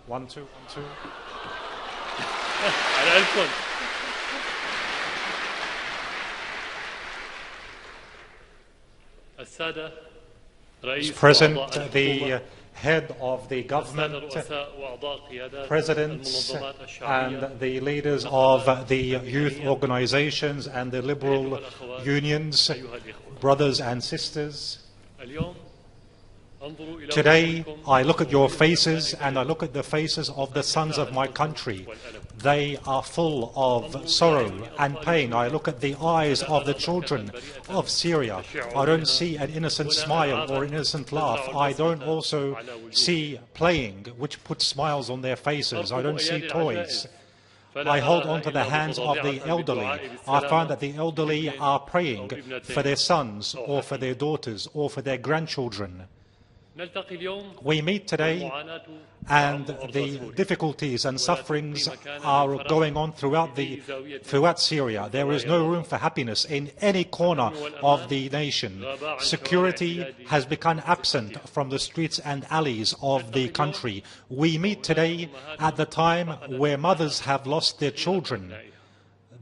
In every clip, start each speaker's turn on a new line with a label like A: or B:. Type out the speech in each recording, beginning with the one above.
A: 1, 2, 1, 2.
B: على ألفون. السادة رئيس
A: Present,
B: وأعضاء
A: the
B: الحكومة،
A: head of the
B: السادة
A: government,
B: رؤساء وأعضاء قيادات
A: presidents,
B: المنظمات الشعبية،
A: and the leaders of the youth organizations and the liberal unions,
B: أيها الإخوة.
A: brothers and sisters.
B: اليوم أنظر إلى
A: Today,
B: وجوهكم
A: I look at your faces and I look at the faces of the sons of my country. They are full of sorrow and pain. I look at the eyes of the children of Syria. I don't see an innocent smile or an innocent laugh. I don't also see playing, which puts smiles on their faces. I don't see toys. I hold on to the hands of the elderly. I find that the elderly are praying for their sons or for their daughters or for their grandchildren. We meet today, and the difficulties and sufferings are going on throughout Syria. There is no room for happiness in any corner of the nation. Security has become absent from the streets and alleys of the country. We meet today at the time where mothers have lost their children,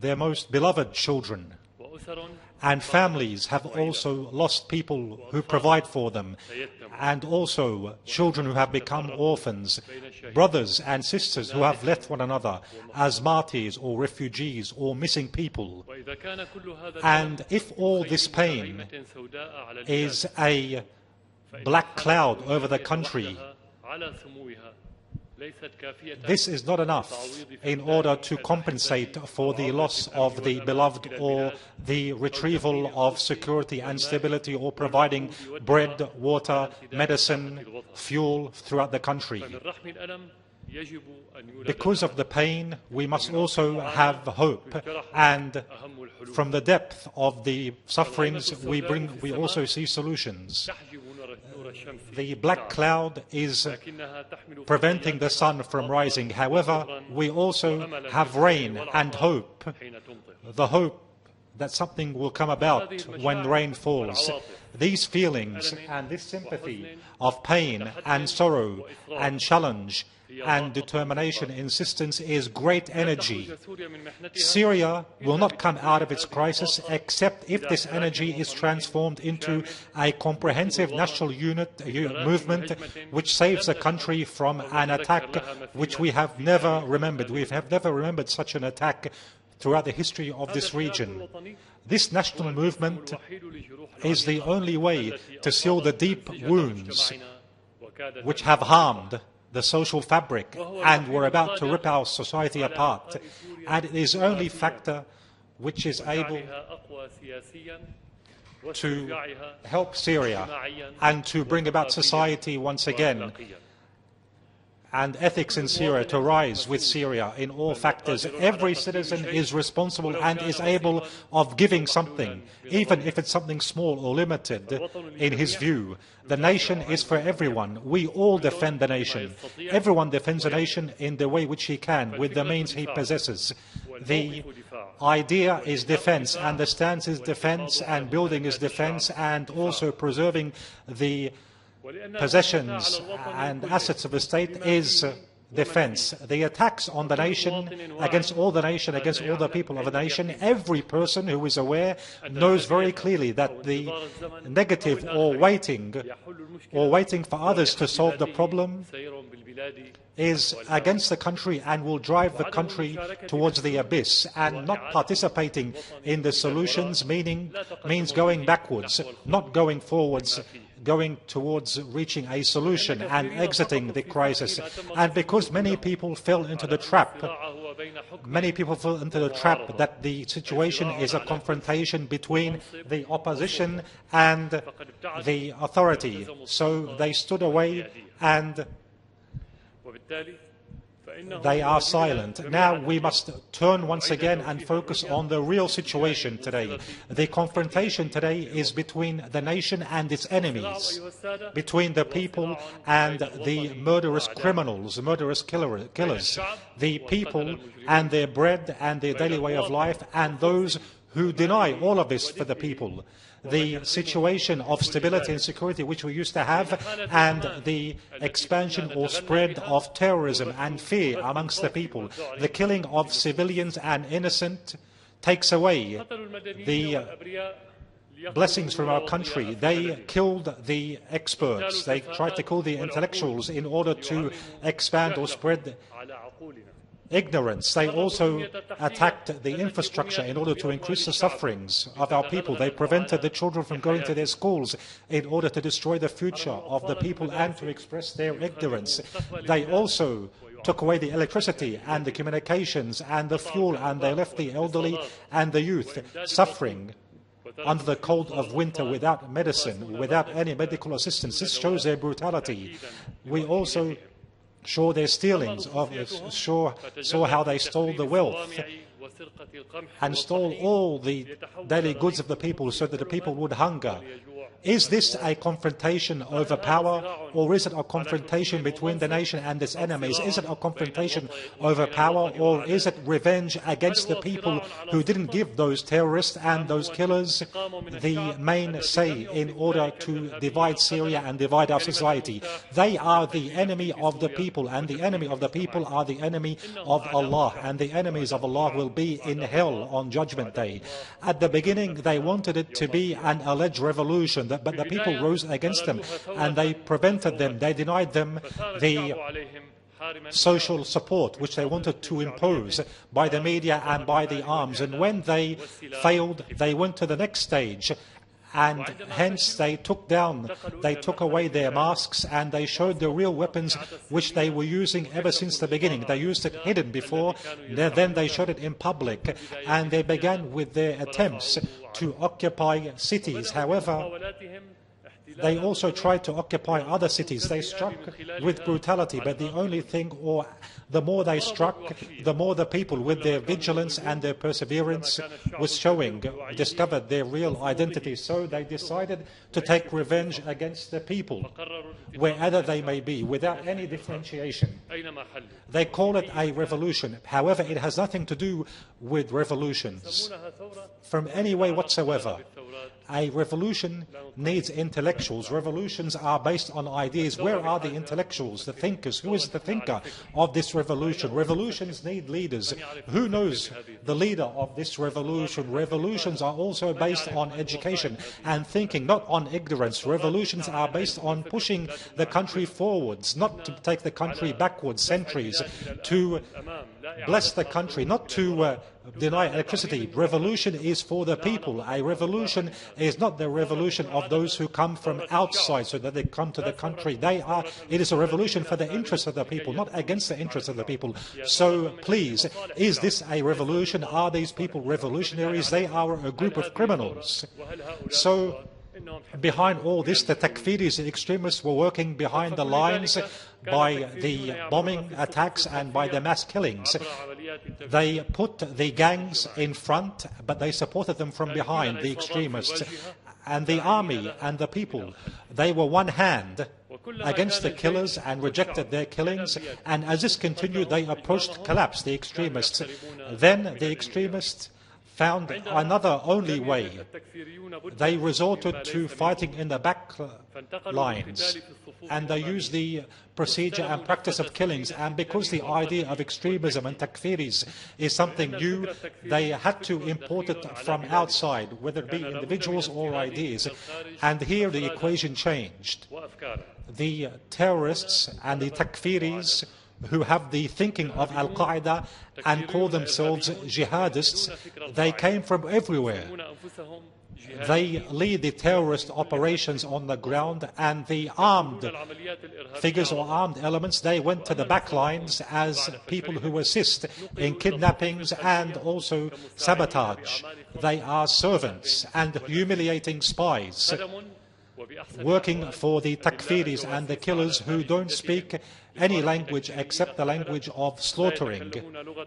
A: their most beloved children. And families have also lost people who provide for them, and also children who have become orphans, brothers and sisters who have left one another as martyrs or refugees or missing people. And if all this pain is a black cloud over the country, this is not enough in order to compensate for the loss of the beloved or the retrieval of security and stability or providing bread, water, medicine, fuel throughout the country. Because of the pain, we must also have hope, and from the depth of the sufferings we also see solutions. The black cloud is preventing the sun from rising. However, we also have rain and hope, the hope that something will come about when rain falls. These feelings and this sympathy of pain and sorrow and challenge and determination, insistence is great energy. Syria will not come out of its crisis except if this energy is transformed into a comprehensive national movement which saves the country from an attack which we have never remembered. We have never remembered such an attack throughout the history of this region. This national movement is the only way to seal the deep wounds which have harmed the social fabric and were about to rip our society apart. And it is the only factor which is able to help Syria and to bring about society once again and ethics in Syria to rise with Syria in all factors. Every citizen is responsible and is able of giving something, even if it's something small or limited in his view. The nation is for everyone. We all defend the nation. Everyone defends the nation in the way which he can, with the means he possesses. The idea is defense, and the stance is defense, and building is defense, and also preserving the possessions and assets of the state is defense. The attacks on the nation, against all the people of the nation, every person who is aware knows very clearly that the negative or waiting for others to solve the problem is against the country and will drive the country towards the abyss. And not participating in the solutions means going backwards, not going forwards, going towards reaching a solution and exiting the crisis. And because many people fell into the trap that the situation is a confrontation between the opposition and the authority. So they stood away and they are silent. Now we must turn once again and focus on the real situation today. The confrontation today is between the nation and its enemies, between the people and the murderous criminals, murderous killers, the people and their bread and their daily way of life, and those who deny all of this for the people. the situation of stability and security which we used to have, and the expansion or spread of terrorism and fear amongst the people. The killing of civilians and innocent takes away the blessings from our country. They killed the experts. They tried to kill the intellectuals in order to expand or spread ignorance. They also attacked the infrastructure in order to increase the sufferings of our people. They prevented the children from going to their schools in order to destroy the future of the people and to express their ignorance. They also took away the electricity and the communications and the fuel, and they left the elderly and the youth suffering under the cold of winter without medicine, without any medical assistance. This shows their brutality. We also saw their stealings, saw how they stole the wealth and stole all the daily goods of the people so that the people would hunger. Is this a confrontation over power, or is it a confrontation between the nation and its enemies? Is it a confrontation over power, or is it revenge against the people who didn't give those terrorists and those killers the main say in order to divide Syria and divide our society? They are the enemy of the people, and the enemy of the people are the enemy of Allah, and the enemies of Allah will be in hell on Judgment Day. At the beginning, they wanted it to be an alleged revolution, but the people rose against them and they prevented them. They denied them the social support which they wanted to impose by the media and by the arms. And when they failed, they went to the next stage. And hence they took away their masks and they showed the real weapons which they were using ever since the beginning. They used it hidden before, then they showed it in public, and they began with their attempts to occupy cities. However, they also tried to occupy other cities. They struck with brutality, but the only thing, or the more they struck, the more the people, with their vigilance and their perseverance, discovered their real identity. So they decided to take revenge against the people, wherever they may be, without any differentiation. They call it a revolution. However, it has nothing to do with revolutions from any way whatsoever. A revolution needs intellectuals. Revolutions are based on ideas. Where are the intellectuals, the thinkers? Who is the thinker of this revolution? Revolutions need leaders. Who knows the leader of this revolution? Revolutions are also based on education and thinking, not on ignorance. Revolutions are based on pushing the country forwards, not to take the country backwards centuries, to bless the country, not to deny electricity. Revolution is for the people. A revolution is not the revolution of those who come from outside so that they come to the country. It is a revolution for the interests of the people, not against the interests of the people. So please, is this a revolution? Are these people revolutionaries? They are a group of criminals. So behind all this, the Takfiris, the extremists, were working behind the lines by the bombing attacks and by the mass killings. They put the gangs in front, but they supported them from behind, the extremists. And the army and the people, they were one hand against the killers and rejected their killings. And as this continued, they approached collapse, the extremists. Then the extremists found another only way. They resorted to fighting in the back lines, and they used the procedure and practice of killings. And because the idea of extremism and takfiris is something new, they had to import it from outside, whether it be individuals or ideas. And here the equation changed. The terrorists and the takfiris, who have the thinking of Al-Qaeda and call themselves jihadists, they came from everywhere. They lead the terrorist operations on the ground, and the armed figures or armed elements, they went to the back lines as people who assist in kidnappings and also sabotage. They are servants and humiliating spies, working for the takfiris and the killers who don't speak any language except the language of slaughtering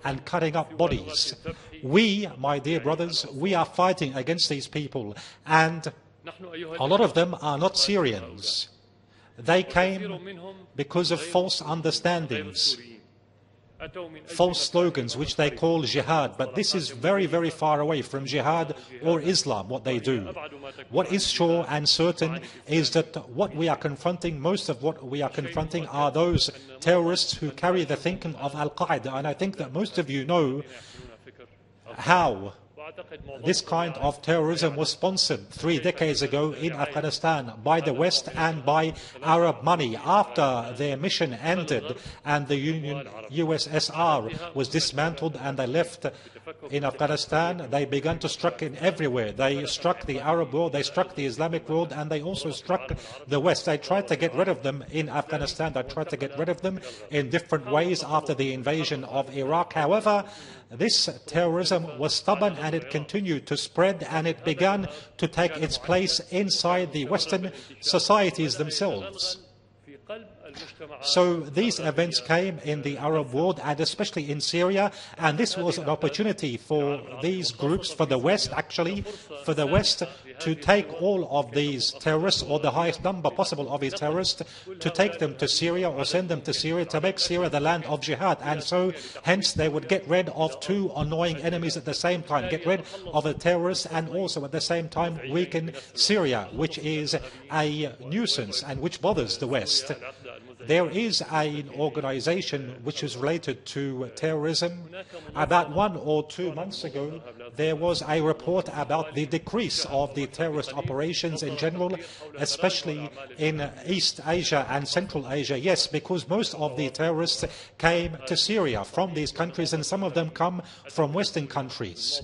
A: and cutting up bodies. We, my dear brothers, we are fighting against these people, and a lot of them are not Syrians. They came because of false understandings. false slogans which they call jihad, but this is very, very far away from jihad or Islam, what they do. What is sure and certain is that what we are confronting, most of what we are confronting are those terrorists who carry the thinking of Al-Qaeda, and I think that most of you know how this kind of terrorism was sponsored 3 decades ago in Afghanistan by the West and by Arab money. After their mission ended and the USSR was dismantled and they left in Afghanistan, they began to strike in everywhere. They struck the Arab world, they struck the Islamic world, and they also struck the West. They tried to get rid of them in Afghanistan. They tried to get rid of them in different ways after the invasion of Iraq. However, this terrorism was stubborn and it continued to spread, and it began to take its place inside the Western societies themselves. So these events came in the Arab world and especially in Syria, and this was an opportunity for these groups, for the West actually, for the West to take all of these terrorists, or the highest number possible of these terrorists, to take them to Syria or send them to Syria, to make Syria the land of jihad. And so hence they would get rid of two annoying enemies at the same time, get rid of the terrorists and also at the same time weaken Syria, which is a nuisance and which bothers the West. There is an organization which is related to terrorism. About 1 or 2 months ago, there was a report about the decrease of the terrorist operations in general, especially in East Asia and Central Asia. Yes, because most of the terrorists came to Syria from these countries, and some of them come from Western countries.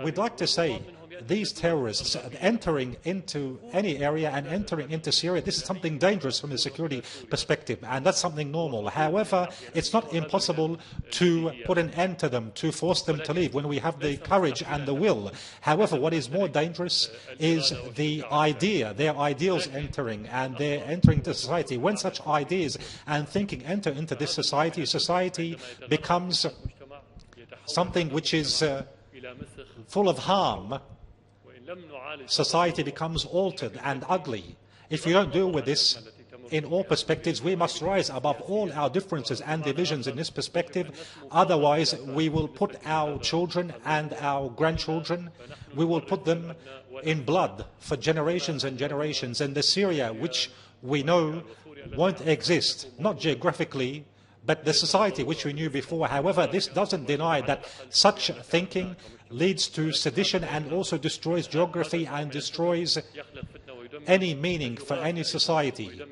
A: We'd like to say these terrorists entering into any area and entering into Syria, this is something dangerous from a security perspective, and that's something normal. However, it's not impossible to put an end to them, to force them to leave when we have the courage and the will. However, what is more dangerous is the idea, their ideals entering, and they're entering into society. When such ideas and thinking enter into this society, society becomes something which is full of harm. Society becomes altered and ugly. If you don't deal with this in all perspectives, we must rise above all our differences and divisions in this perspective. Otherwise, we will put our children and our grandchildren, we will put them in blood for generations and generations. And the Syria, which we know won't exist, not geographically, but the society which we knew before. However, this doesn't deny that such thinking leads to sedition and also destroys geography and destroys any meaning for any society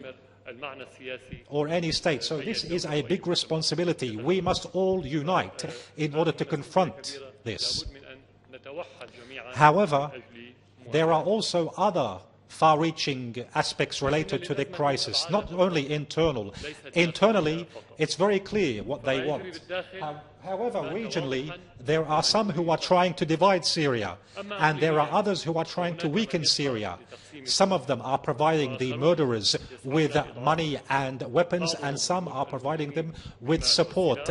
A: or any state. So this is a big responsibility. We must all unite in order to confront this. However, there are also other far-reaching aspects related to the crisis, not only internal. Internally, it's very clear what they want. However, regionally, there are some who are trying to divide Syria, and there are others who are trying to weaken Syria. Some of them are providing the murderers with money and weapons, and some are providing them with support.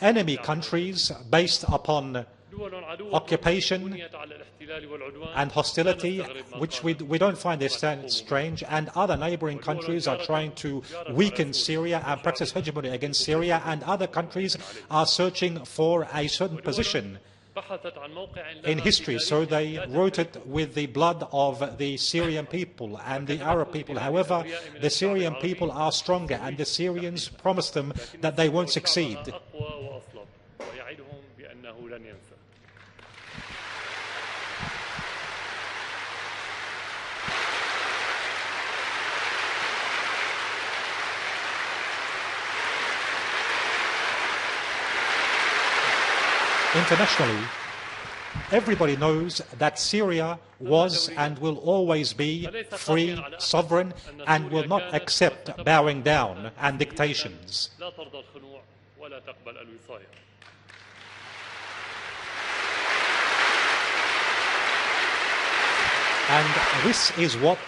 A: Enemy countries based upon occupation and hostility, which we don't find this strange, and other neighboring countries are trying to weaken Syria and practice hegemony against Syria, and other countries are searching for a certain position in history, so they wrote it with the blood of the Syrian people and the Arab people. However, the Syrian people are stronger, and the Syrians promised them that they won't succeed. Internationally, everybody knows that Syria was and will always be free, sovereign, and will not accept bowing down and dictations. And this is what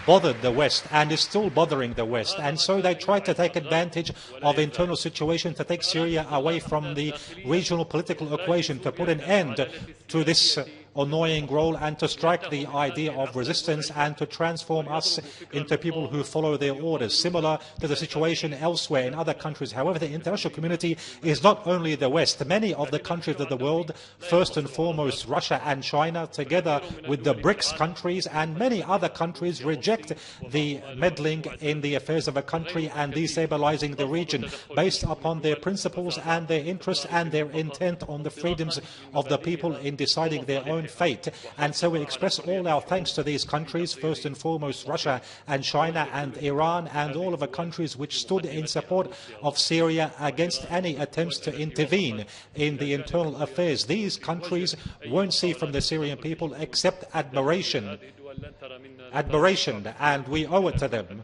A: bothered the West and is still bothering the West, and so they tried to take advantage of internal situation to take Syria away from the regional political equation, to put an end to this annoying role and to strike the idea of resistance and to transform us into people who follow their orders, similar to the situation elsewhere in other countries. However, the international community is not only the West. Many of the countries of the world, first and foremost Russia and China, together with the BRICS countries and many other countries, reject the meddling in the affairs of a country and destabilizing the region based upon their principles and their interests and their intent on the freedoms of the people in deciding their own fate. And so we express all our thanks to these countries, first and foremost Russia and China and Iran and all of the countries which stood in support of Syria against any attempts to intervene in the internal affairs. These countries won't see from the Syrian people except admiration, and we owe it to them.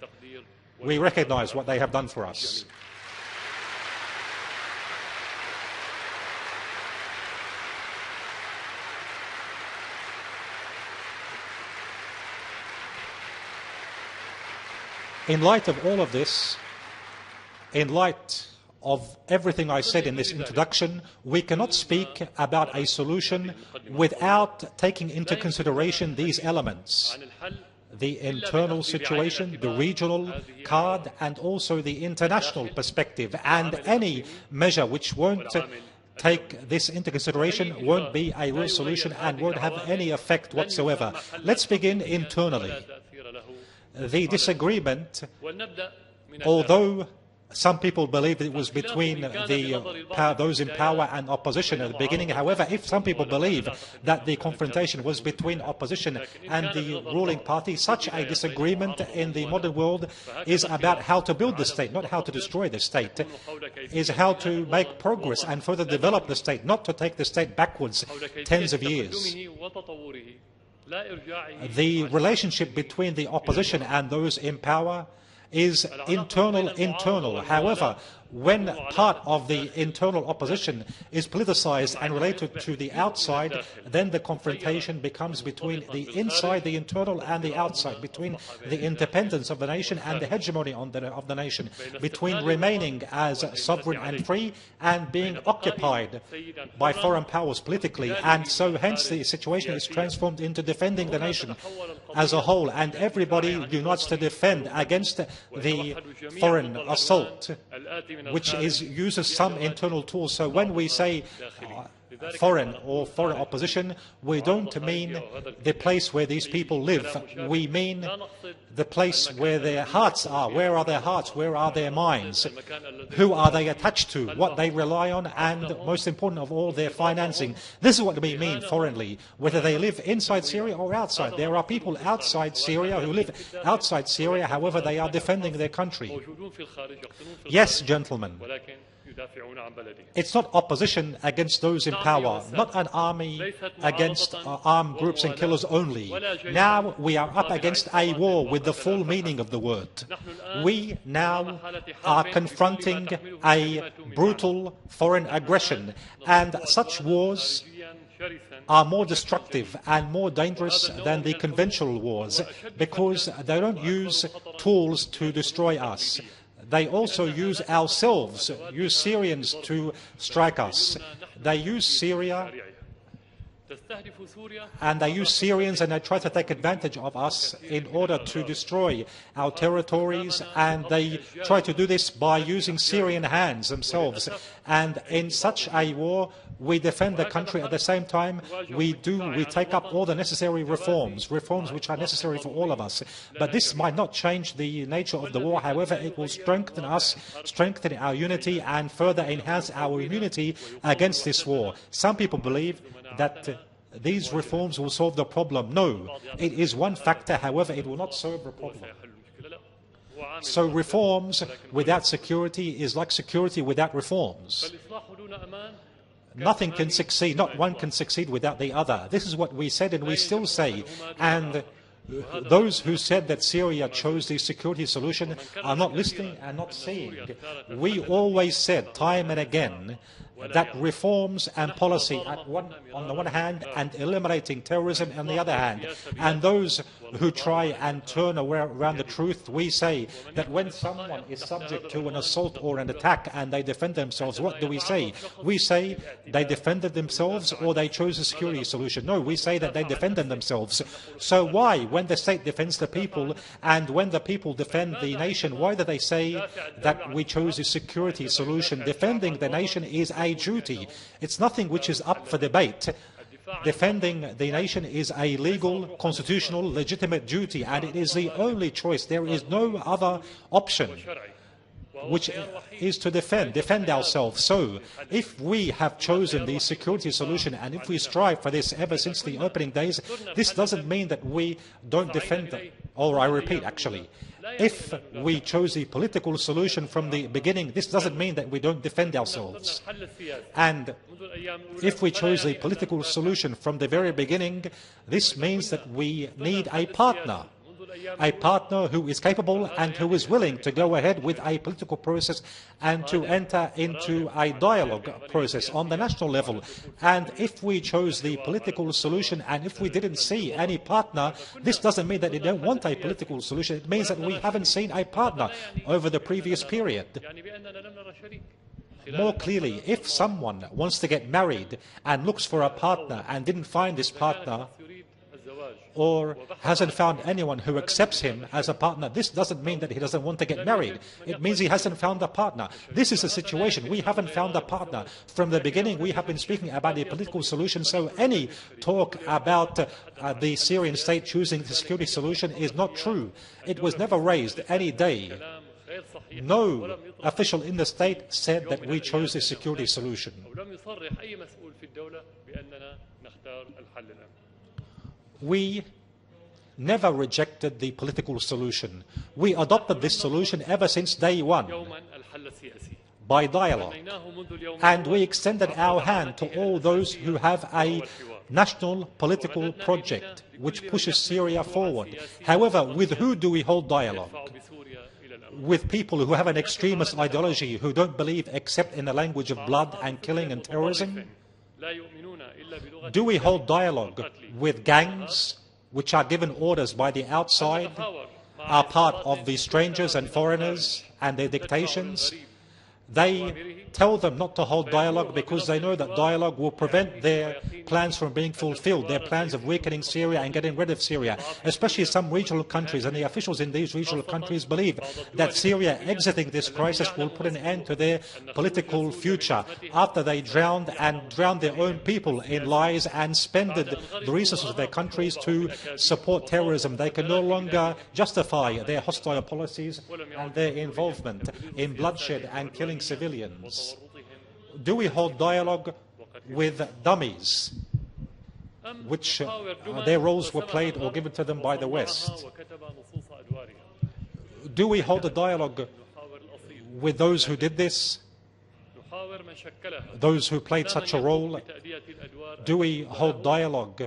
A: We recognize what they have done for us. In light of all of this, in light of everything I said in this introduction, we cannot speak about a solution without taking into consideration these elements: the internal situation, the regional card, and also the international perspective. And any measure which won't take this into consideration won't be a real solution and won't have any effect whatsoever. Let's begin internally. The disagreement, although some people believe it was between those in power and opposition at the beginning. However, if some people believe that the confrontation was between opposition and the ruling party, such a disagreement in the modern world is about how to build the state, not how to destroy the state. Is how to make progress and further develop the state, not to take the state backwards tens of years. The relationship between the opposition and those in power is internal. However, when part of the internal opposition is politicized and related to the outside, then the confrontation becomes between the inside, the internal, and the outside, between the independence of the nation and the hegemony of the nation, between remaining as sovereign and free and being occupied by foreign powers politically. And so hence the situation is transformed into defending the nation as a whole, and everybody unites to defend against the foreign assault, which uses some internal tools. So when we say foreign or foreign opposition, we don't mean the place where these people live. We mean the place where their hearts are. Where are their hearts? Where are their minds? Who are they attached to? What they rely on? And most important of all, their financing. This is what we mean foreignly, whether they live inside Syria or outside. There are people outside Syria who live outside Syria, however they are defending their country. Yes, gentlemen. It's not opposition against those in power, not an army against armed groups and killers only. Now we are up against a war with the full meaning of the word. We now are confronting a brutal foreign aggression, and such wars are more destructive and more dangerous than the conventional wars because they don't use tools to destroy us. They also use ourselves, use Syrians to strike us. They use Syria and they use Syrians and they try to take advantage of us in order to destroy our territories, and they try to do this by using Syrian hands themselves. And in such a war, we defend the country. At the same time, we take up all the necessary reforms which are necessary for all of us. But this might not change the nature of the war. However, it will strengthen us, strengthen our unity, and further enhance our immunity against this war. Some people believe that these reforms will solve the problem. No, it is one factor. However, it will not solve the problem. So reforms without security is like security without reforms. Nothing can succeed, not one can succeed without the other. This is what we said and we still say. And those who said that Syria chose the security solution are not listening and not seeing. We always said time and again that reforms and policy on the one hand and eliminating terrorism on the other hand. And those who try and turn around the truth, we say that when someone is subject to an assault or an attack and they defend themselves, what do we say? We say they defended themselves or they chose a security solution. No, we say that they defended themselves. So why, when the state defends the people and when the people defend the nation, why do they say that we chose a security solution? Defending the nation is a duty. It's nothing which is up for debate. Defending the nation is a legal, constitutional, legitimate duty, and it is the only choice. There is no other option, which is to defend ourselves. So, if we have chosen the security solution, and if we strive for this ever since the opening days, this doesn't mean that we don't defend them. Or I repeat, actually, if we chose the political solution from the beginning, this doesn't mean that we don't defend ourselves. And if we chose the political solution from the very beginning, this means that we need a partner who is capable and who is willing to go ahead with a political process and to enter into a dialogue process on the national level. And if we chose the political solution and if we didn't see any partner, this doesn't mean that they don't want a political solution. It means that we haven't seen a partner over the previous period. More clearly, if someone wants to get married and looks for a partner and didn't find this partner, or hasn't found anyone who accepts him as a partner, this doesn't mean that he doesn't want to get married. It means he hasn't found a partner. This is the situation. We haven't found a partner. From the beginning, we have been speaking about a political solution, so any talk about the Syrian state choosing the security solution is not true. It was never raised any day. No official in the state said that we chose a security solution. We never rejected the political solution. We adopted this solution ever since day one, by dialogue. And we extended our hand to all those who have a national political project which pushes Syria forward. However, with who do we hold dialogue? With people who have an extremist ideology, who don't believe except in the language of blood and killing and terrorism? Do we hold dialogue with gangs which are given orders by the outside, are part of the strangers and foreigners and their dictations? They tell them not to hold dialogue because they know that dialogue will prevent their plans from being fulfilled, their plans of weakening Syria and getting rid of Syria. Especially some regional countries, and the officials in these regional countries believe that Syria exiting this crisis will put an end to their political future after they drowned their own people in lies and spended the resources of their countries to support terrorism. They can no longer justify their hostile policies and their involvement in bloodshed and killing civilians. Do we hold dialogue with dummies, which their roles were played or given to them by the West? Do we hold a dialogue with those who did this, those who played such a role? Do we hold dialogue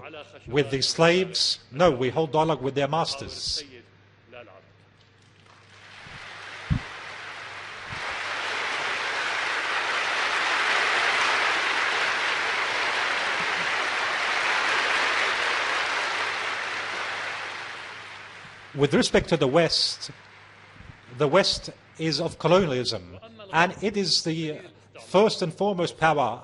A: with the slaves? No, we hold dialogue with their masters. With respect to the West is of colonialism, and it is the first and foremost power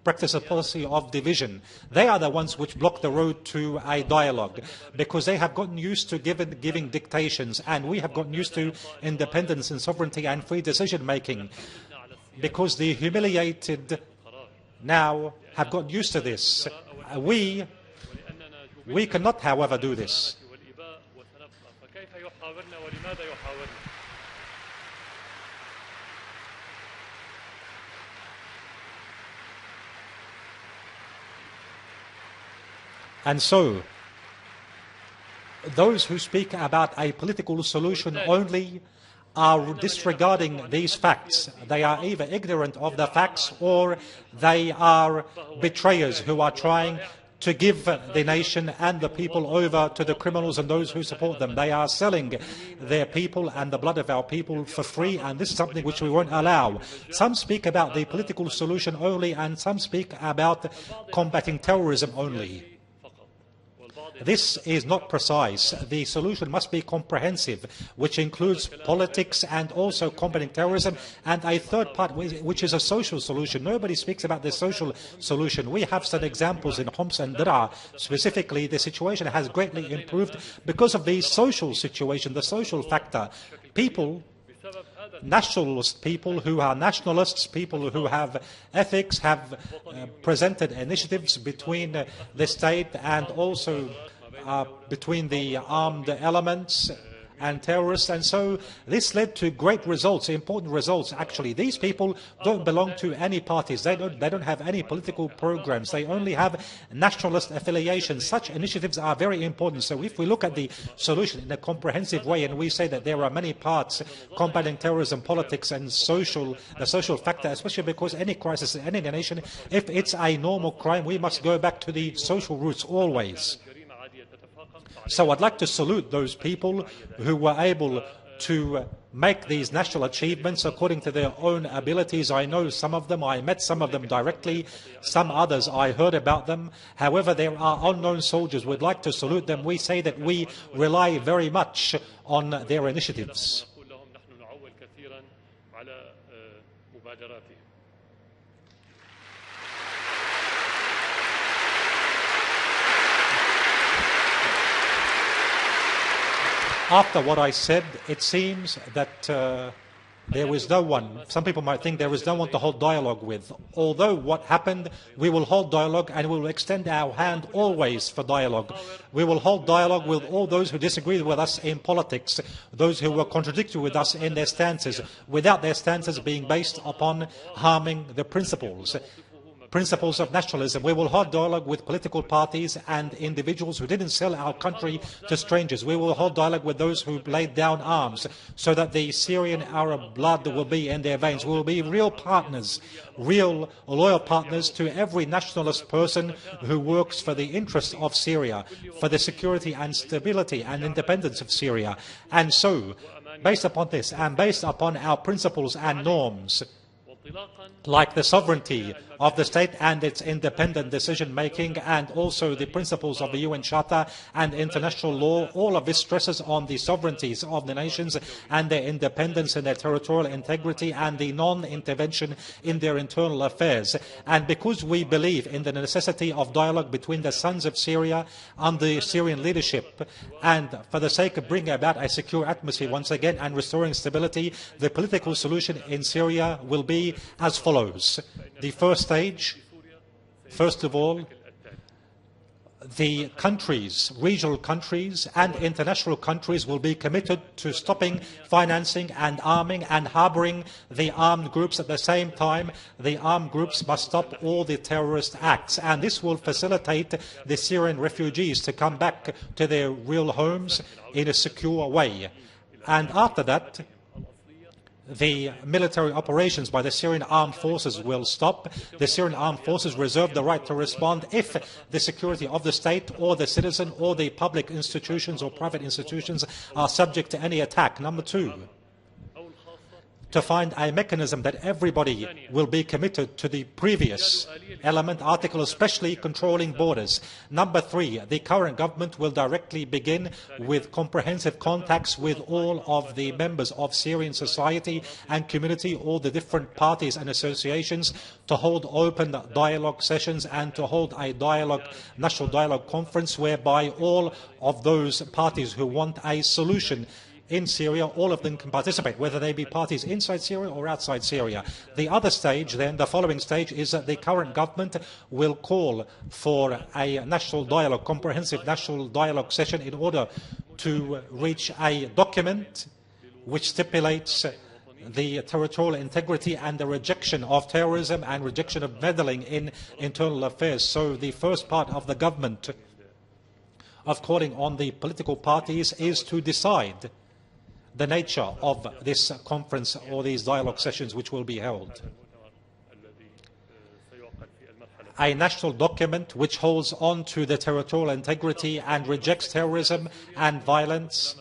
A: practice a policy of division. They are the ones which block the road to a dialogue because they have gotten used to giving dictations, and we have gotten used to independence and sovereignty and free decision-making because the humiliated now have gotten used to this. We cannot, however, do this. And so, those who speak about a political solution only are disregarding these facts. They are either ignorant of the facts or they are betrayers who are trying to give the nation and the people over to the criminals and those who support them. They are selling their people and the blood of our people for free, and this is something which we won't allow. Some speak about the political solution only, and some speak about combating terrorism only. This is not precise. The solution must be comprehensive, which includes politics and also combating terrorism, and a third part, which is a social solution. Nobody speaks about the social solution. We have some examples in Homs and Dara. Specifically, the situation has greatly improved because of the social situation, the social factor. People, nationalist people who are nationalists, people who have ethics, have presented initiatives between the state and also between the armed elements and terrorists, and so this led to great results, important results actually. These people don't belong to any parties, they don't have any political programs, they only have nationalist affiliations. Such initiatives are very important. So if we look at the solution in a comprehensive way and we say that there are many parts, combating terrorism, politics and the social factor, especially because any crisis in any nation, if it's a normal crime, we must go back to the social roots always. So I'd like to salute those people who were able to make these national achievements according to their own abilities. I know some of them, I met some of them directly, some others I heard about them. However, there are unknown soldiers. We'd like to salute them. We say that we rely very much on their initiatives. After what I said, it seems that there is no one, some people might think there is no one to hold dialogue with. Although what happened, we will hold dialogue and we will extend our hand always for dialogue. We will hold dialogue with all those who disagree with us in politics, those who were contradictory with us in their stances, without their stances being based upon harming the principles of nationalism. We will hold dialogue with political parties and individuals who didn't sell our country to strangers. We will hold dialogue with those who laid down arms so that the Syrian Arab blood will be in their veins. We will be real partners, real loyal partners to every nationalist person who works for the interests of Syria, for the security and stability and independence of Syria. And so, based upon this and based upon our principles and norms, like the sovereignty of the state and its independent decision-making, and also the principles of the UN Charter and international law, all of this stresses on the sovereignties of the nations and their independence and their territorial integrity and the non-intervention in their internal affairs. And because we believe in the necessity of dialogue between the sons of Syria and the Syrian leadership, and for the sake of bringing about a secure atmosphere once again and restoring stability, the political solution in Syria will be as follows. The first stage, first of all, the countries, regional countries and international countries will be committed to stopping financing and arming and harboring the armed groups. At the same time, the armed groups must stop all the terrorist acts, and this will facilitate the Syrian refugees to come back to their real homes in a secure way. And after that, the military operations by the Syrian armed forces will stop. The Syrian armed forces reserve the right to respond if the security of the state or the citizen or the public institutions or private institutions are subject to any attack. Number two, to find a mechanism that everybody will be committed to the previous element, article, especially controlling borders. Number three, the current government will directly begin with comprehensive contacts with all of the members of Syrian society and community, all the different parties and associations, to hold open dialogue sessions and to hold a national dialogue conference whereby all of those parties who want a solution in Syria, all of them can participate, whether they be parties inside Syria or outside Syria. The other stage then, the following stage, is that the current government will call for a national dialogue, comprehensive national dialogue session in order to reach a document which stipulates the territorial integrity and the rejection of terrorism and rejection of meddling in internal affairs. So the first part of the government of calling on the political parties is to decide the nature of this conference or these dialogue sessions which will be held. a national document which holds on to the territorial integrity and rejects terrorism and violence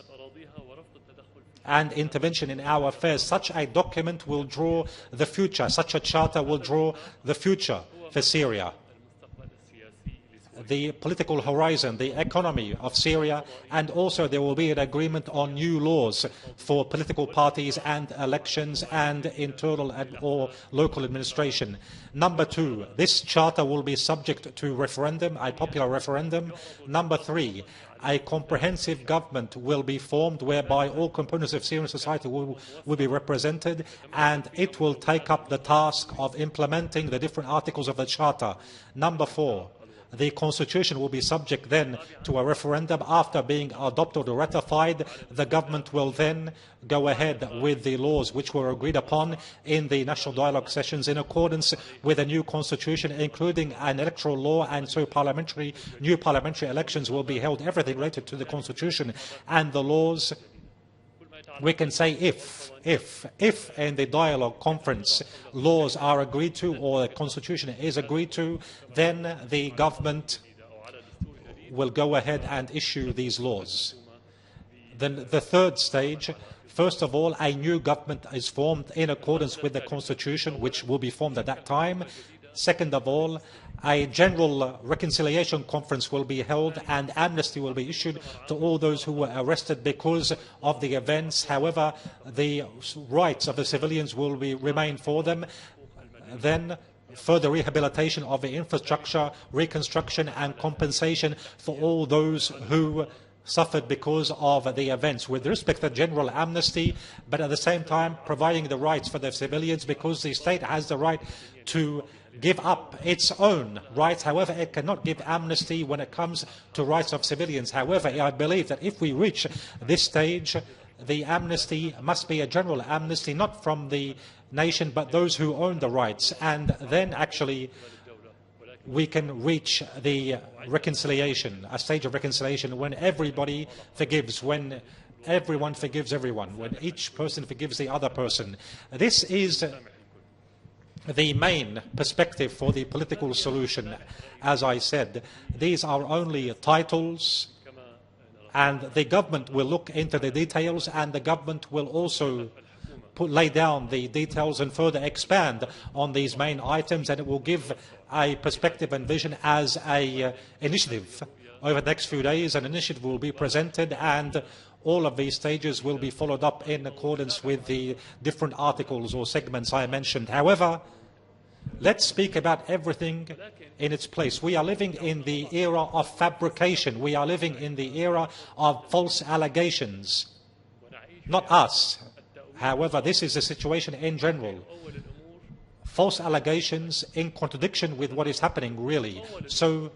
A: and intervention in our affairs. Such a document will draw the future. Such a charter will draw the future for Syria. The political horizon, the economy of Syria, and also there will be an agreement on new laws for political parties and elections and internal or local administration. Number 2, this charter will be subject to referendum, a popular referendum. Number 3, a comprehensive government will be formed whereby all components of Syrian society will be represented, and it will take up the task of implementing the different articles of the charter. Number 4, the constitution will be subject then to a referendum. After being adopted or ratified, the government will then go ahead with the laws which were agreed upon in the national dialogue sessions in accordance with a new constitution, including an electoral law, and so new parliamentary elections will be held, everything related to the constitution and the laws. We can say if in the dialogue conference laws are agreed to or the constitution is agreed to, then the government will go ahead and issue these laws. Then the third stage, first of all, a new government is formed in accordance with the constitution, which will be formed at that time. Second of all, a general reconciliation conference will be held and amnesty will be issued to all those who were arrested because of the events. However, the rights of the civilians will remain for them. Then further rehabilitation of the infrastructure, reconstruction and compensation for all those who suffered because of the events, with respect to general amnesty, but at the same time providing the rights for the civilians, because the state has the right to give up its own rights. However, it cannot give amnesty when it comes to rights of civilians. However, I believe that if we reach this stage, the amnesty must be a general amnesty, not from the nation, but those who own the rights. And then actually we can reach the reconciliation, a stage of reconciliation when everybody forgives, when everyone forgives everyone, when each person forgives the other person. This is the main perspective for the political solution. As I said, these are only titles, and the government will look into the details, and the government will also lay down the details and further expand on these main items, and it will give a perspective and vision as an initiative. Over the next few days, an initiative will be presented, and all of these stages will be followed up in accordance with the different articles or segments I mentioned. However, let's speak about everything in its place. We are living in the era of fabrication. We are living in the era of false allegations. Not us. However, this is the situation in general. False allegations in contradiction with what is happening, really. So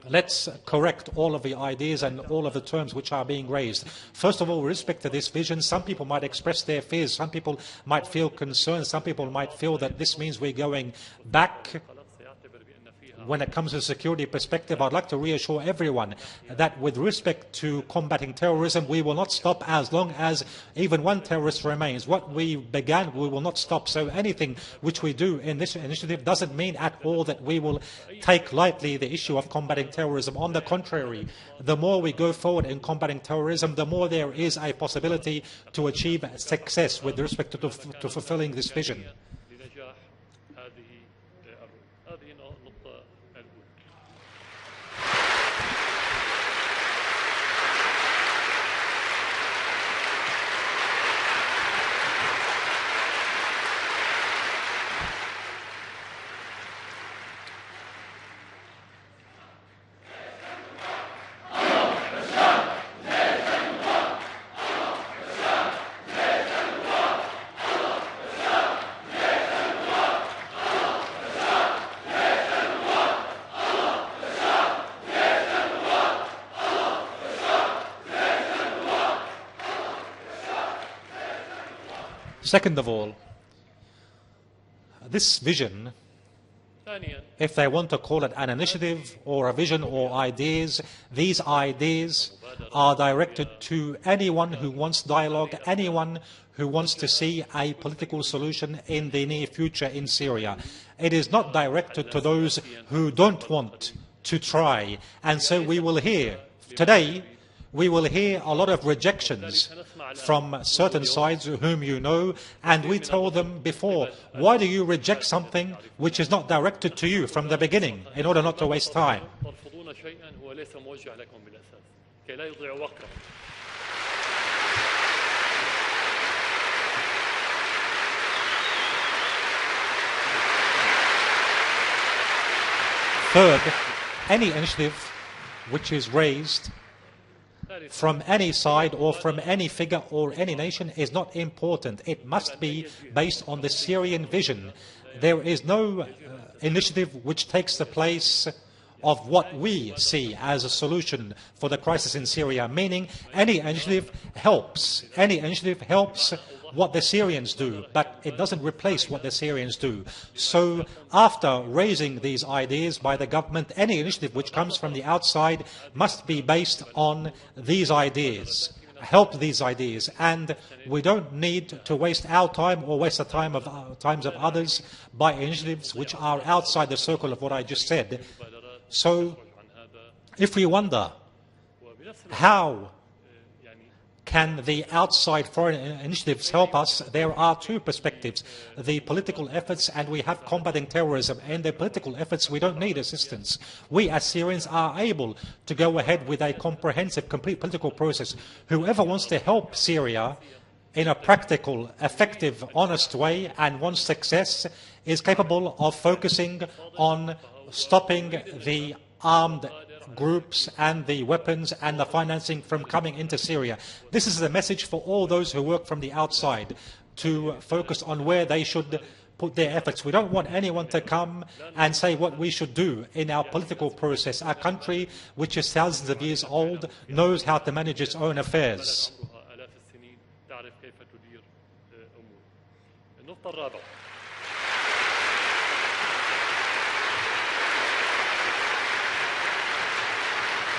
A: let's correct all of the ideas and all of the terms which are being raised. First of all, with respect to this vision, some people might express their fears, some people might feel concerned, some people might feel that this means we're going back. When it comes to security perspective, I'd like to reassure everyone that with respect to combating terrorism, we will not stop as long as even one terrorist remains. What we began, we will not stop. So anything which we do in this initiative doesn't mean at all that we will take lightly the issue of combating terrorism. On the contrary, the more we go forward in combating terrorism, the more there is a possibility to achieve success with respect to fulfilling this vision. Second of all, this vision If they want to call it an initiative or a vision or ideas, these ideas are directed to anyone who wants dialogue, anyone who wants to see a political solution in the near future in Syria. It is not directed to those who don't want to try. And so we will hear today, we will hear a lot of rejections from certain sides whom you know, and we told them before, why do you reject something which is not directed to you from the beginning in order not to waste time? Third, any initiative which is raised from any side or from any figure or any nation is not important. It must be based on the Syrian vision. There is no initiative which takes the place of what we see as a solution for the crisis in Syria, meaning any initiative helps. Any initiative helps what the Syrians do, but it doesn't replace what the Syrians do. So after raising these ideas by the government, any initiative which comes from the outside must be based on these ideas, help these ideas, and we don't need to waste our time or waste the times of others by initiatives which are outside the circle of what I just said. So if we wonder how can the outside foreign initiatives help us, there are two perspectives. The political efforts, and we have combating terrorism. In the political efforts, we don't need assistance. We as Syrians are able to go ahead with a comprehensive, complete political process. Whoever wants to help Syria in a practical, effective, honest way and wants success is capable of focusing on stopping the armed groups and the weapons and the financing from coming into Syria. This is the message for all those who work from the outside, to focus on where they should put their efforts. We don't want anyone to come and say what we should do in our political process. Our country, which is thousands of years old, knows how to manage its own affairs.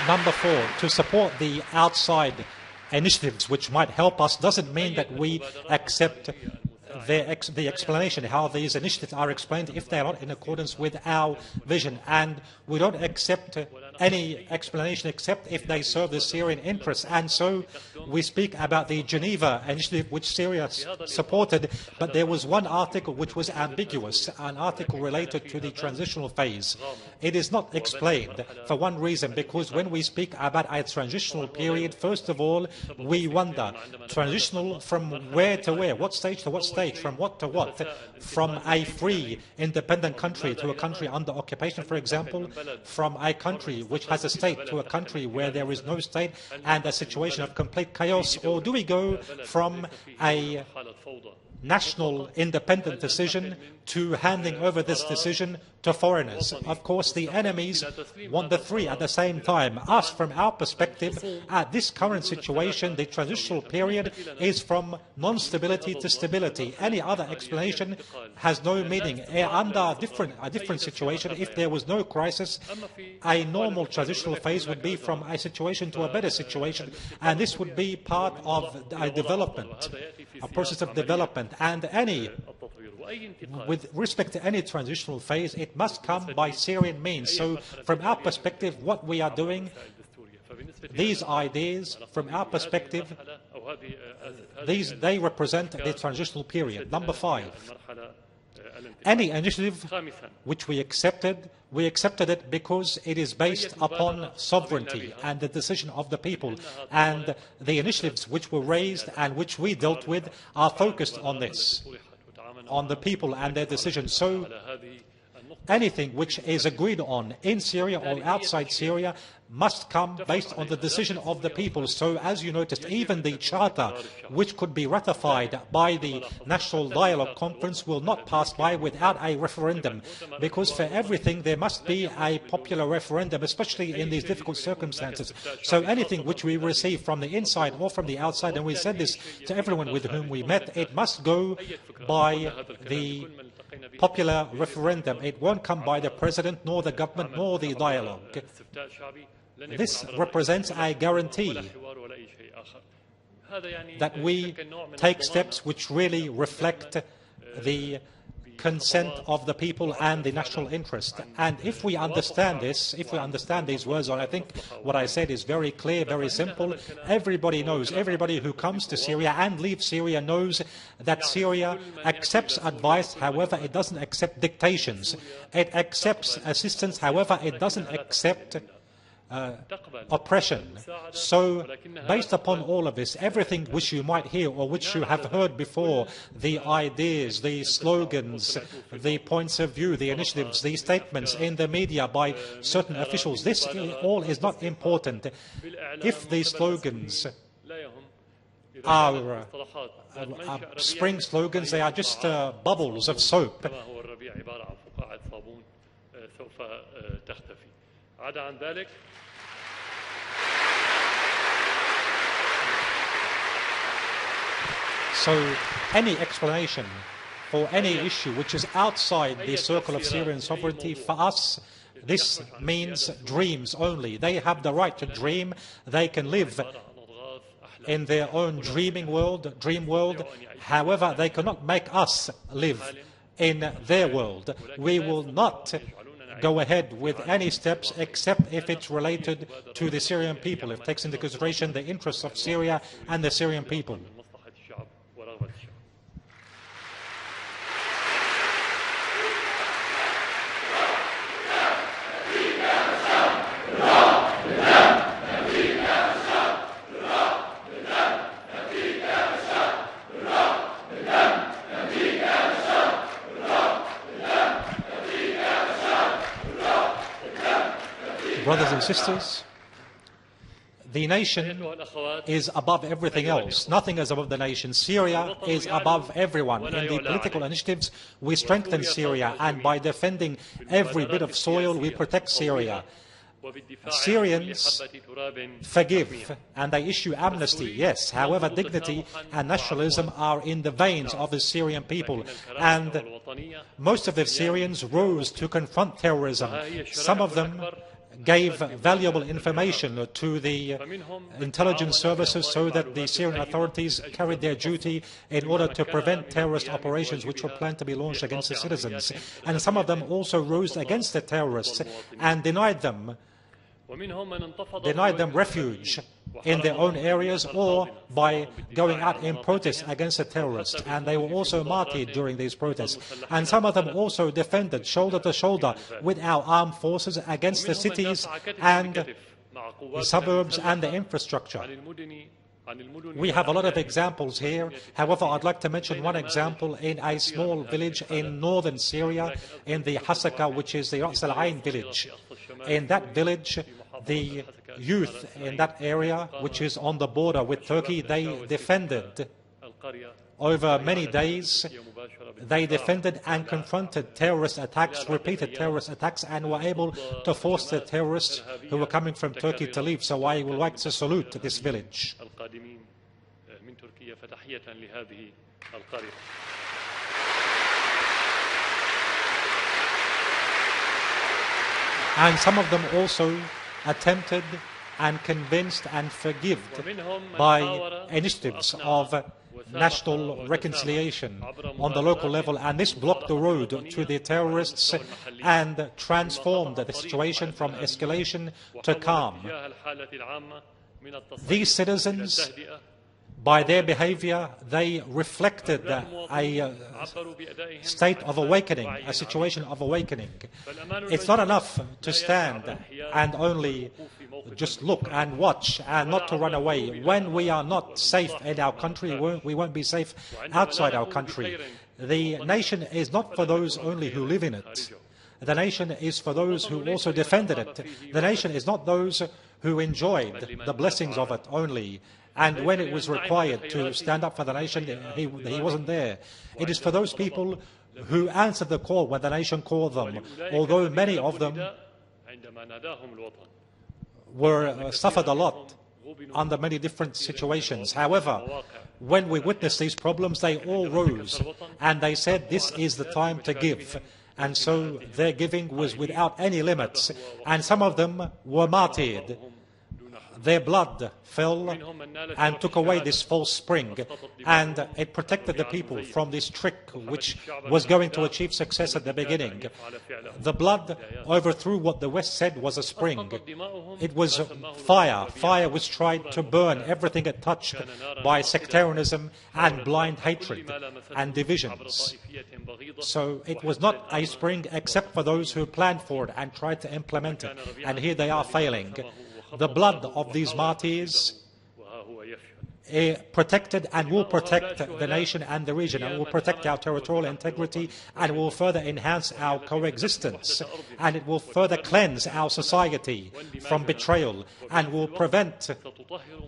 A: Number 4, to support the outside initiatives which might help us doesn't mean that we accept the explanation, how these initiatives are explained, if they are not in accordance with our vision. And we don't accept any explanation except if they serve the Syrian interests. And so we speak about the Geneva initiative which Syria supported, but there was one article which was ambiguous, an article related to the transitional phase. It is not explained for one reason, because when we speak about a transitional period, first of all, we wonder, transitional from where to where, what stage to what stage, from what to what, from a free, independent country to a country under occupation, for example, from a country which has a state to a country where there is no state and a situation of complete chaos, or do we go from a national independent decision to handing over this decision to foreigners? Of course, the enemies want the three at the same time. Us, from our perspective, at this current situation, the transitional period is from non-stability to stability. Any other explanation has no meaning. Under a different situation, if there was no crisis, a normal transitional phase would be from a situation to a better situation, and this would be part of a development, a process of development. And with respect to any transitional phase, it must come by Syrian means. So from our perspective, what we are doing, these ideas, from our perspective, they represent the transitional period. Number 5, any initiative which we accepted it because it is based upon sovereignty and the decision of the people. And the initiatives which were raised and which we dealt with are focused on this, on the people and their decisions. So anything which is agreed on in Syria or outside Syria must come based on the decision of the people. So as you noticed, even the charter which could be ratified by the National Dialogue Conference will not pass by without a referendum, because for everything there must be a popular referendum, especially in these difficult circumstances. So anything which we receive from the inside or from the outside, and we said this to everyone with whom we met, it must go by the popular referendum. It won't come by the president, nor the government, nor the dialogue. This represents a guarantee that we take steps which really reflect the consent of the people and the national interest. And if we understand this, if we understand these words, and I think what I said is very clear, very simple, everybody knows, everybody who comes to Syria and leaves Syria knows that Syria accepts advice, however, it doesn't accept dictations. It accepts assistance, however, it doesn't accept oppression. So, based upon all of this, everything which you might hear or which you have heard before, the ideas, the slogans, the points of view, the initiatives, the statements in the media by certain officials, this all is not important. If these slogans are spring slogans, they are just bubbles of soap. So any explanation for any issue which is outside the circle of Syrian sovereignty, for us, this means dreams only. They have the right to dream. They can live in their own dream world. However, they cannot make us live in their world. We will not go ahead with any steps except if it's related to the Syrian people, if it takes into consideration the interests of Syria and the Syrian people. Brothers and sisters, the nation is above everything else. Nothing is above the nation. Syria is above everyone. In the political initiatives, we strengthen Syria, and by defending every bit of soil, we protect Syria. Syrians forgive and they issue amnesty, yes. However, dignity and nationalism are in the veins of the Syrian people, and most of the Syrians rose to confront terrorism. Some of them gave valuable information to the intelligence services so that the Syrian authorities carried their duty in order to prevent terrorist operations which were planned to be launched against the citizens. And some of them also rose against the terrorists and denied them refuge in their own areas or by going out in protest against the terrorists. And they were also martyred during these protests. And some of them also defended shoulder to shoulder with our armed forces against the cities and the suburbs and the infrastructure. We have a lot of examples here. However, I'd like to mention one example in a small village in northern Syria, in the Hasaka, which is the Ras al-Ain village. In that village, the youth in that area, which is on the border with Turkey, they defended over many days. They defended and confronted terrorist attacks, repeated terrorist attacks, and were able to force the terrorists who were coming from Turkey to leave. So I would like to salute this village. And some of them also attempted and convinced and forgave by initiatives of national reconciliation on the local level, and this blocked the road to the terrorists and transformed the situation from escalation to calm. These citizens, by their behavior, they reflected a state of awakening, a situation of awakening. It's not enough to stand and only just look and watch and not to run away. When we are not safe in our country, we won't be safe outside our country. The nation is not for those only who live in it. The nation is for those who also defended it. The nation is not those who enjoyed the blessings of it only. And when it was required to stand up for the nation, he wasn't there. It is for those people who answered the call when the nation called them, although many of them suffered a lot under many different situations. However, when we witnessed these problems, they all rose and they said, this is the time to give. And so their giving was without any limits. And some of them were martyred. Their blood fell and took away this false spring, and it protected the people from this trick which was going to achieve success at the beginning. The blood overthrew what the West said was a spring. It was fire. Fire was tried to burn everything it touched by sectarianism and blind hatred and divisions. So it was not a spring except for those who planned for it and tried to implement it, and here they are failing. The blood of these martyrs protected and will protect the nation and the region, and will protect our territorial integrity, and will further enhance our coexistence, and it will further cleanse our society from betrayal, and will prevent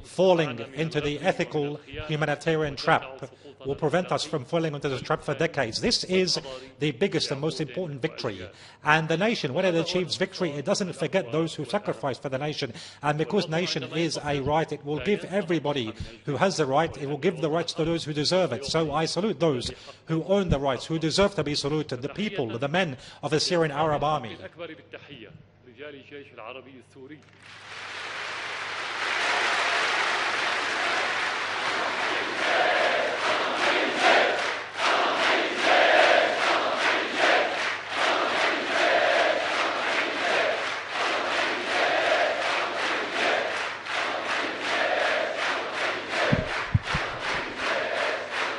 A: falling into the ethical humanitarian trap, will prevent us from falling into this trap for decades. This is the biggest and most important victory. And the nation, when it achieves victory, it doesn't forget those who sacrificed for the nation. And because nation is a right, it will give everybody who has the right, it will give the rights to those who deserve it. So I salute those who own the rights, who deserve to be saluted, the people, the men of the Syrian Arab army.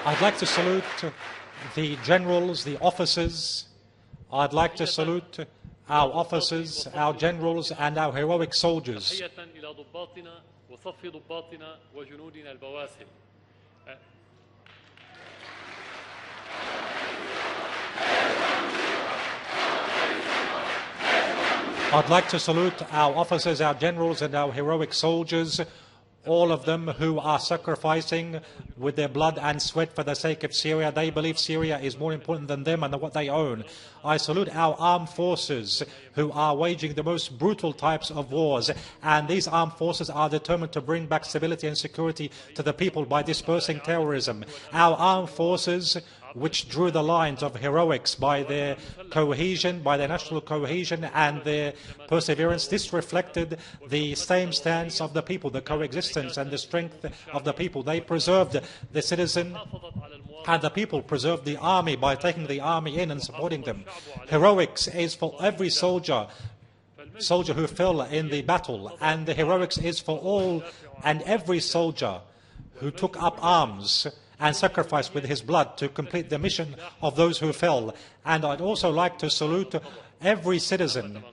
A: I'd like to salute the generals, the officers. I'd like to salute our officers, our generals, and our heroic soldiers. I'd like to salute our officers, our generals, and our heroic soldiers, all of them who are sacrificing with their blood and sweat for the sake of Syria. They believe Syria is more important than them and than what they own. I salute our armed forces who are waging the most brutal types of wars, and these armed forces are determined to bring back stability and security to the people by dispersing terrorism. Our armed forces, which drew the lines of heroics by their cohesion, by their national cohesion and their perseverance. This reflected the same stance of the people, the coexistence and the strength of the people. They preserved the citizen, and the people preserved the army by taking the army in and supporting them. Heroics is for every soldier who fell in the battle, and the heroics is for all and every soldier who took up arms and sacrificed with his blood to complete the mission of those who fell. And I'd also like to salute every citizen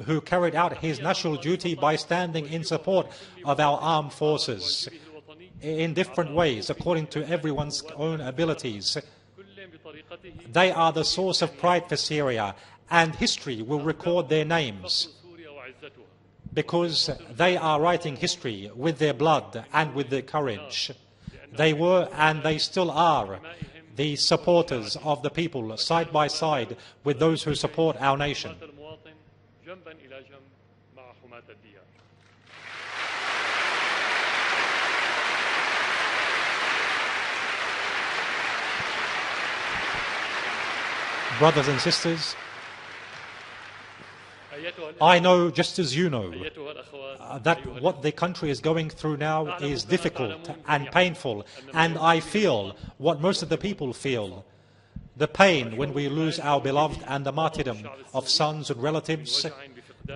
A: who carried out his national duty by standing in support of our armed forces in different ways, according to everyone's own abilities. They are the source of pride for Syria, and history will record their names, because they are writing history with their blood and with their courage. They were, and they still are, the supporters of the people, side by side with those who support our nation. Brothers and sisters, I know, just as you know, that what the country is going through now is difficult and painful, and I feel what most of the people feel, the pain when we lose our beloved and the martyrdom of sons and relatives.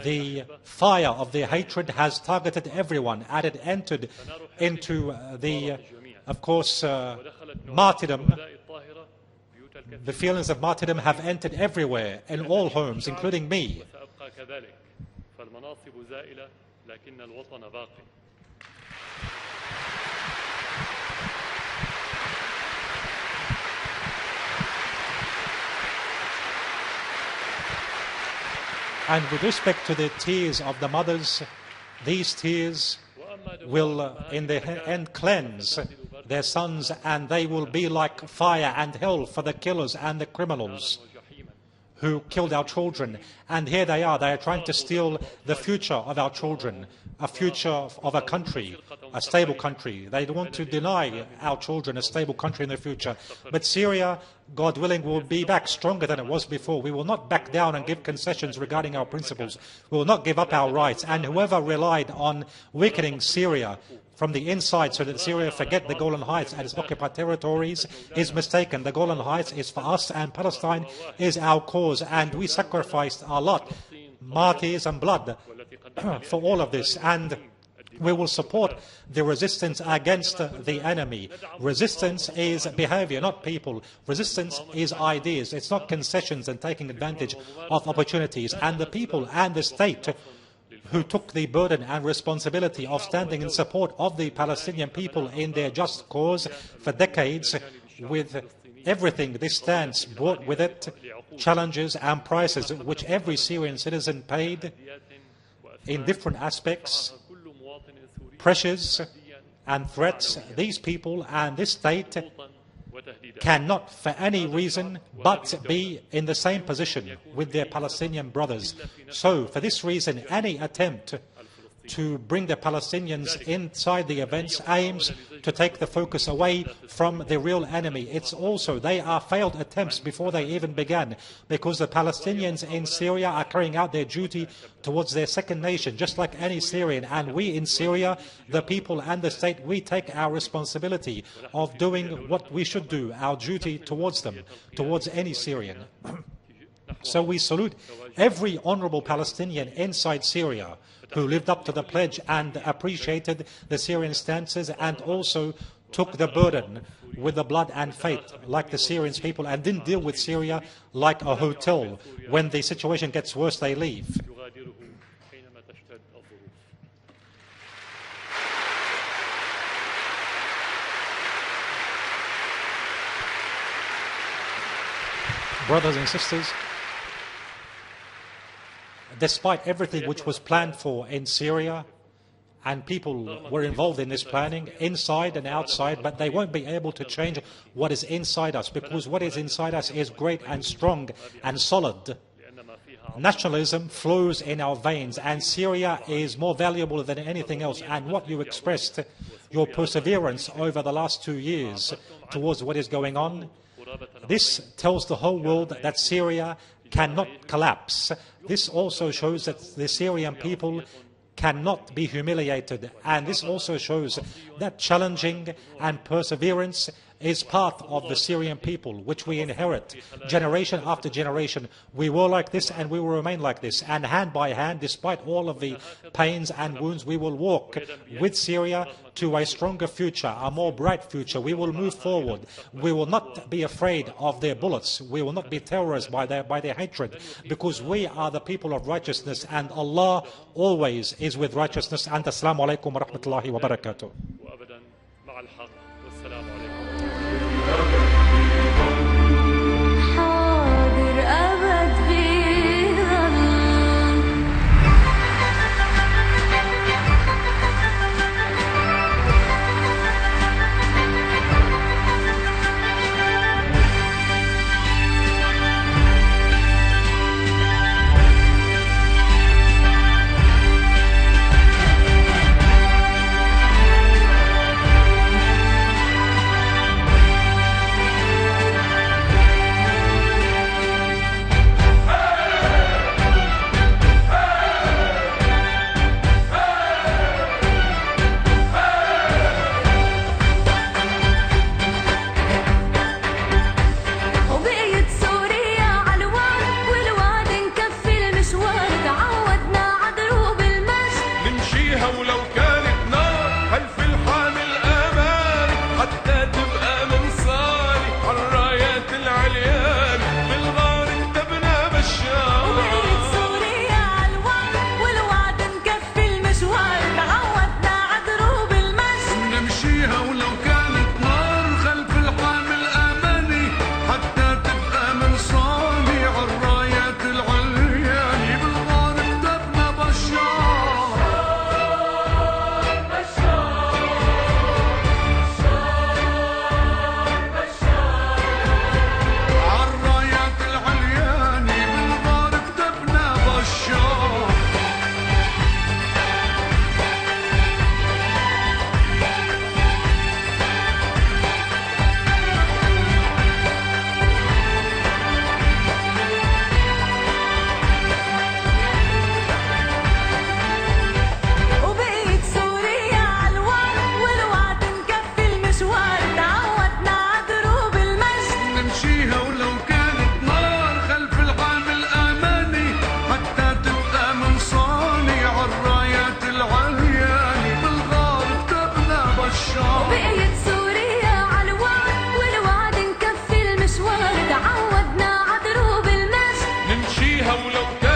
A: The fire of their hatred has targeted everyone, and it entered into the, of course, martyrdom. The feelings of martyrdom have entered everywhere, in all homes, including me. And with respect to the tears of the mothers, these tears will in the end cleanse their sons, and they will be like fire and hell for the killers and the criminals who killed our children. And here they are trying to steal the future of our children, a future of a country, a stable country. They want to deny our children a stable country in the future. But Syria, God willing, will be back stronger than it was before. We will not back down and give concessions regarding our principles. We will not give up our rights. And whoever relied on weakening Syria from the inside so that Syria forget the Golan Heights and its occupied territories is mistaken. The Golan Heights is for us and Palestine is our cause, and we sacrificed a lot, martyrs and blood for all of this, and we will support the resistance against the enemy. Resistance is behavior, not people. Resistance is ideas. It's not concessions and taking advantage of opportunities. And the people and the state who took the burden and responsibility of standing in support of the Palestinian people in their just cause for decades, with everything this stance brought with it, challenges and prices which every Syrian citizen paid in different aspects, pressures and threats. These people and this state cannot for any reason but be in the same position with their Palestinian brothers. So for this reason, any attempt to bring the Palestinians inside the events aims to take the focus away from the real enemy. It's also, they are failed attempts before they even began, because the Palestinians in Syria are carrying out their duty towards their second nation, just like any Syrian. And we in Syria, the people and the state, we take our responsibility of doing what we should do, our duty towards them, towards any Syrian. So we salute every honorable Palestinian inside Syria who lived up to the pledge and appreciated the Syrian stances and also took the burden with the blood and faith like the Syrian people, and didn't deal with Syria like a hotel. When the situation gets worse, they leave. Brothers and sisters, despite everything which was planned for in Syria, and people were involved in this planning, inside and outside, but they won't be able to change what is inside us, because what is inside us is great and strong and solid. Nationalism flows in our veins, and Syria is more valuable than anything else. And what you expressed, your perseverance over the last 2 years towards what is going on, this tells the whole world that Syria cannot collapse. This also shows that the Syrian people cannot be humiliated, and this also shows that challenging and perseverance is part of the Syrian people, which we inherit generation after generation. We were like this and we will remain like this, and hand by hand, despite all of the pains and wounds, we will walk with Syria to a stronger future, a more bright future. We will move forward. We will not be afraid of their bullets. We will not be terrorized by their hatred, because we are the people of righteousness, and Allah always is with righteousness. And Assalamu alaikum wa rahmatullahi wa barakatuh.
C: حولك